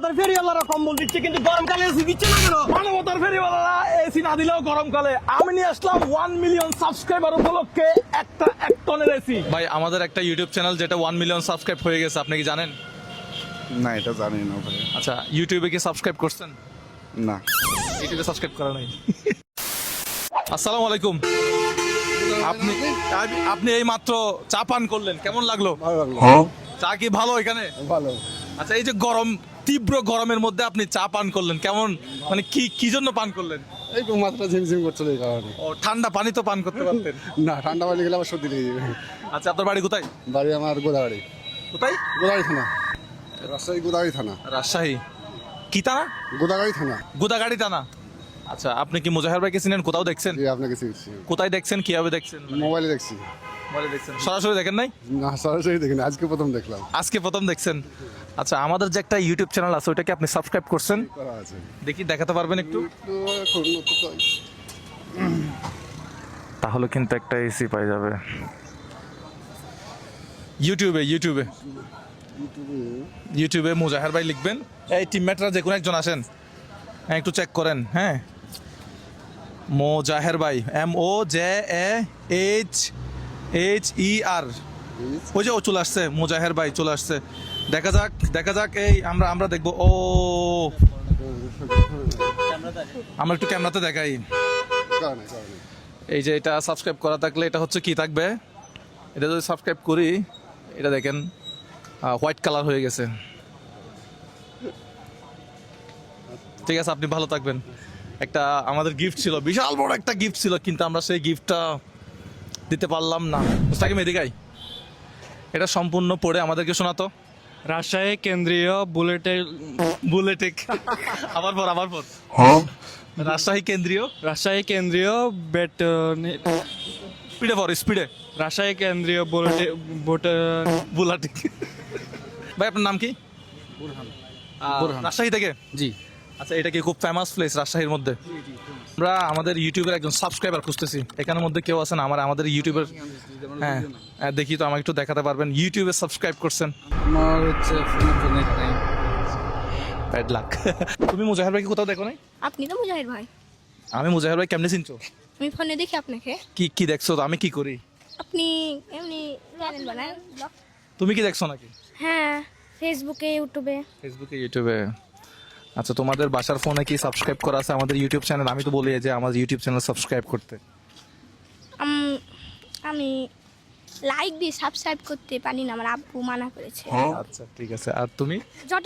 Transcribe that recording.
মানবতার ফেরিওয়ালারা কম্বল দিচ্ছে কিন্তু গরমকালে এসি দিচ্ছে না কেন? মানবতার ফেরিওয়ালারা এসি না দিলেও গরমকালে আমি নিয়ে আসলাম 1 মিলিয়ন সাবস্ক্রাইবার উপলক্ষে একটা 1 টনের এসি। ভাই আমাদের একটা ইউটিউব চ্যানেল যেটা 1 মিলিয়ন সাবস্ক্রাইব হয়ে গেছে, আপনি কি জানেন? না, এটা জানি না ভাই। আচ্ছা, ইউটিউবে কি সাবস্ক্রাইব করছেন? না। ইউটিউবে সাবস্ক্রাইব করা নাই। আসসালামু আলাইকুম। আপনি আপনি এই মাত্র চা পান করলেন, কেমন লাগলো? ভালো লাগলো। চা কি ভালো এখানে? ভালো। আচ্ছা, এই যে গরম, তীব্র গরমের মধ্যে আপনি চা পান করলেন, কেমন মানে কি জন্য পান করলেন? এই তো মাত্রা ঝিমঝিম করছিল এই কারণে। ও, ঠান্ডা পানি তো পান করতে পারতেন। না, ঠান্ডা পানি গেলে আবার সর্দি লেগে যাবে। আচ্ছা, আপনার বাড়ি কোথায়? বাড়ি আমার গোদাগাড়ি। কোথায়? গোদাগাড়ি থানা। রাজশাহী গোদাগাড়ি থানা। রাজশাহী। কি থানা? গোদাগাড়ি থানা। গোদাগাড়ি থানা। আচ্ছা, আপনি কি মুজাহির ভাইকে চিনেন? কোথাও দেখছেন? জি, আপনাকে চিনছি। কোথায় দেখছেন, কিভাবে দেখছেন? মোবাইলে দেখছি। মোবাইলে দেখছেন, সরাসরি দেখেন নাই? না, সরাসরি দেখিনি, আজকে প্রথম দেখলাম। আজকে প্রথম দেখছেন। আচ্ছা, আমাদের যে একটা ইউটিউব চ্যানেল আছে ওইটা কি আপনি সাবস্ক্রাইব করছেন? করা আছে। দেখি, দেখাতে পারবেন একটু? তো এখন তো তাহলে কিন্তু একটা এসি পাই যাবে ইউটিউবে। ইউটিউবে মুজাহির ভাই লিখবেন, এই টিমমেটরা যে কোনো একজন আসেন, হ্যাঁ একটু চেক করেন। হ্যাঁ, মুজাহির ভাই, MOJAHER। ওই যে ও চলে আসছে, মুজাহির ভাই চলে আসছে। দেখা যাক এই আমরা দেখবো। ও, আমরা একটু ক্যামেরাতে দেখাই। কারণে এই যে এটা সাবস্ক্রাইব করা থাকলে এটা হচ্ছে কি থাকবে, এটা যদি সাবস্ক্রাইব করি, এটা দেখেন হোয়াইট কালার হয়ে গেছে। ঠিক আছে, আপনি ভালো থাকবেন। একটা আমাদের গিফট ছিল, বিশাল বড় একটা গিফট ছিল, কিন্তু আমরা সেই গিফটটা দিতে পারলাম না। মুস্তাকিম এদিকাই, এটা সম্পূর্ণ পড়ে আমাদেরকে শোনাতো। রাজশাহী কেন্দ্রীয় বুলেটিক আবার পর রাজশাহী কেন্দ্রীয় স্পিডে রাজশাহী কেন্দ্রীয় বুলাটিক। ভাই আপনার নাম কি? রাজশাহী থেকে? জি। আচ্ছা, এটা কি খুব ফেমাস প্লেস রাজশাহীর মধ্যে? আমরা আমাদের ইউটিউবের একজন সাবস্ক্রাইবার খুঁজতেছি, এখানের মধ্যে কেউ আছেন আমাদের ইউটিউবের? হ্যাঁ, দেখি তো, আমাকে একটু দেখাতে পারবেন ইউটিউবে সাবস্ক্রাইব করছেন? আমার হচ্ছে নেট নাই। Bad luck. তুমি মুজাহির ভাইকে কোথাও দেখো নাই? আপনি তো মুজাহির ভাই। আমি মুজাহির ভাই কেমনে চিনছো? আমি ফোনে দেখি আপনাকে। কি দেখছো তো? আমি কি করি? আপনি এমনি চ্যানেল বানান, ব্লগ। তুমি কি দেখছো নাকি? হ্যাঁ, ফেসবুকে, ইউটিউবে। ফেসবুকে, ইউটিউবে। আচ্ছা, তোমাদের বাসার ফোনে কি সাবস্ক্রাইব করা আছে আমাদের ইউটিউব চ্যানেল? আমি তো বলি যে আমার ইউটিউব চ্যানেল সাবস্ক্রাইব করতে। আমি লাইক দিয়ে সাবস্ক্রাইব করতে পারি না, আমার আব্বু মানা করেছে। আচ্ছা, ঠিক আছে। আর তুমি? যত